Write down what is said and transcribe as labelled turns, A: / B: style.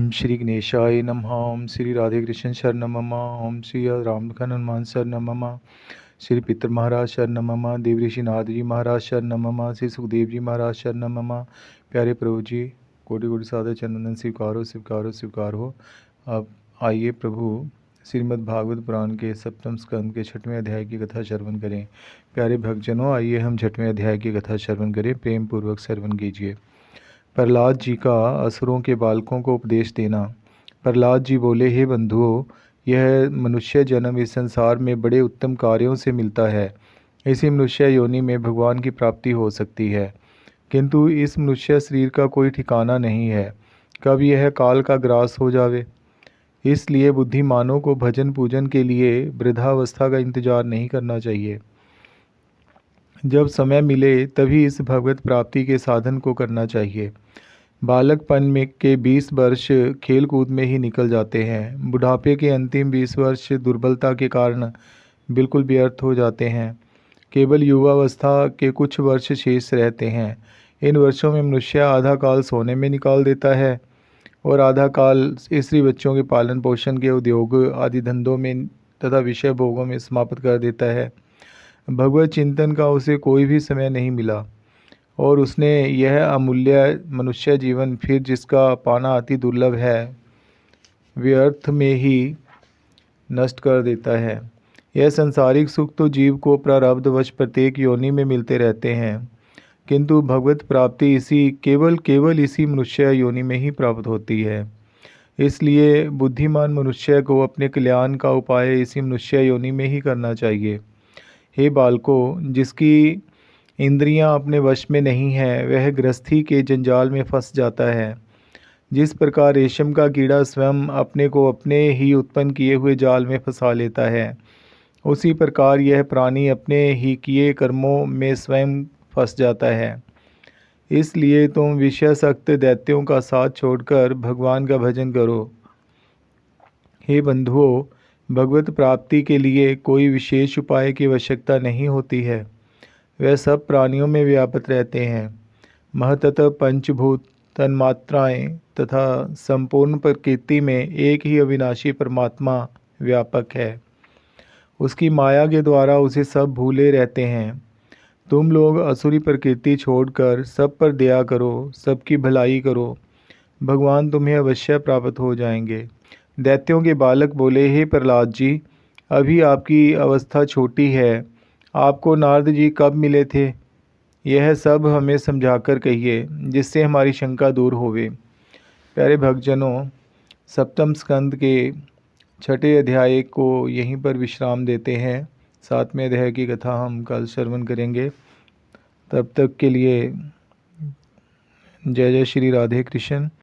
A: ओम श्री गणेशाय नमः। ओम श्री राधे कृष्ण शरणं मम। ओम श्री रामलखन हनुमान शरणं मम। श्री पितर महाराज शरणं मम। देव ऋषि नारद जी महाराज शरणं मम। श्री सुखदेव जी महाराज शरणं मम। प्यारे प्रभु जी, कोटि कोटि सादर चंदन स्वीकारो स्वीकारो स्वीकारो। अब आइए प्रभु श्रीमद् भागवत पुराण के सप्तम स्कंद के 6वें अध्याय की कथा श्रवण करें। प्यारे भक्तजनों, आइए हम 6वें अध्याय की कथा श्रवण करें। प्रेम पूर्वक श्रवण कीजिए। प्रहलाद जी का असुरों के बालकों को उपदेश देना। प्रहलाद जी बोले, हे बंधुओं, यह मनुष्य जन्म इस संसार में बड़े उत्तम कार्यों से मिलता है। इसी मनुष्य योनि में भगवान की प्राप्ति हो सकती है, किंतु इस मनुष्य शरीर का कोई ठिकाना नहीं है, कब यह काल का ग्रास हो जावे। इसलिए बुद्धिमानों को भजन पूजन के लिए वृद्धावस्था का इंतजार नहीं करना चाहिए। जब समय मिले तभी इस भगवत प्राप्ति के साधन को करना चाहिए। बालकपन में के 20 वर्ष खेल कूद में ही निकल जाते हैं। बुढ़ापे के अंतिम 20 वर्ष दुर्बलता के कारण बिल्कुल व्यर्थ हो जाते हैं। केवल युवावस्था के कुछ वर्ष शेष रहते हैं। इन वर्षों में मनुष्य आधा काल सोने में निकाल देता है और आधा काल स्त्री बच्चों के पालन पोषण के उद्योग आदि धंधों में तथा विषय भोगों में समाप्त कर देता है। भगवत चिंतन का उसे कोई भी समय नहीं मिला और उसने यह अमूल्य मनुष्य जीवन फिर जिसका पाना अति दुर्लभ है, व्यर्थ में ही नष्ट कर देता है। यह सांसारिक सुख तो जीव को प्रारब्धवश प्रत्येक योनि में मिलते रहते हैं, किंतु भगवत प्राप्ति केवल इसी मनुष्य योनि में ही प्राप्त होती है। इसलिए बुद्धिमान मनुष्य को अपने कल्याण का उपाय इसी मनुष्य योनि में ही करना चाहिए। हे बालकों, जिसकी इंद्रियां अपने वश में नहीं है, वह गृहस्थी के जंजाल में फंस जाता है। जिस प्रकार रेशम का कीड़ा स्वयं अपने को अपने ही उत्पन्न किए हुए जाल में फंसा लेता है, उसी प्रकार यह प्राणी अपने ही किए कर्मों में स्वयं फंस जाता है। इसलिए तुम विषयासक्त दैत्यों का साथ छोड़कर भगवान का भजन करो। हे बंधुओं, भगवत प्राप्ति के लिए कोई विशेष उपाय की आवश्यकता नहीं होती है। वह सब प्राणियों में व्याप्त रहते हैं। महततः पंचभूत तन्मात्राएं तथा संपूर्ण प्रकृति में एक ही अविनाशी परमात्मा व्यापक है। उसकी माया के द्वारा उसे सब भूले रहते हैं। तुम लोग असुरी प्रकृति छोड़कर सब पर दया करो, सबकी भलाई करो, भगवान तुम्हें अवश्य प्राप्त हो जाएंगे। दैत्यों के बालक बोले, हे प्रहलाद जी, अभी आपकी अवस्था छोटी है। आपको नारद जी कब मिले थे? यह सब हमें समझाकर कहिए, जिससे हमारी शंका दूर होवे। प्यारे भक्तजनों, सप्तम स्कंद के 6ठे अध्याय को यहीं पर विश्राम देते हैं। 7वें अध्याय की कथा हम कल श्रवण करेंगे। तब तक के लिए जय जय श्री राधे कृष्ण।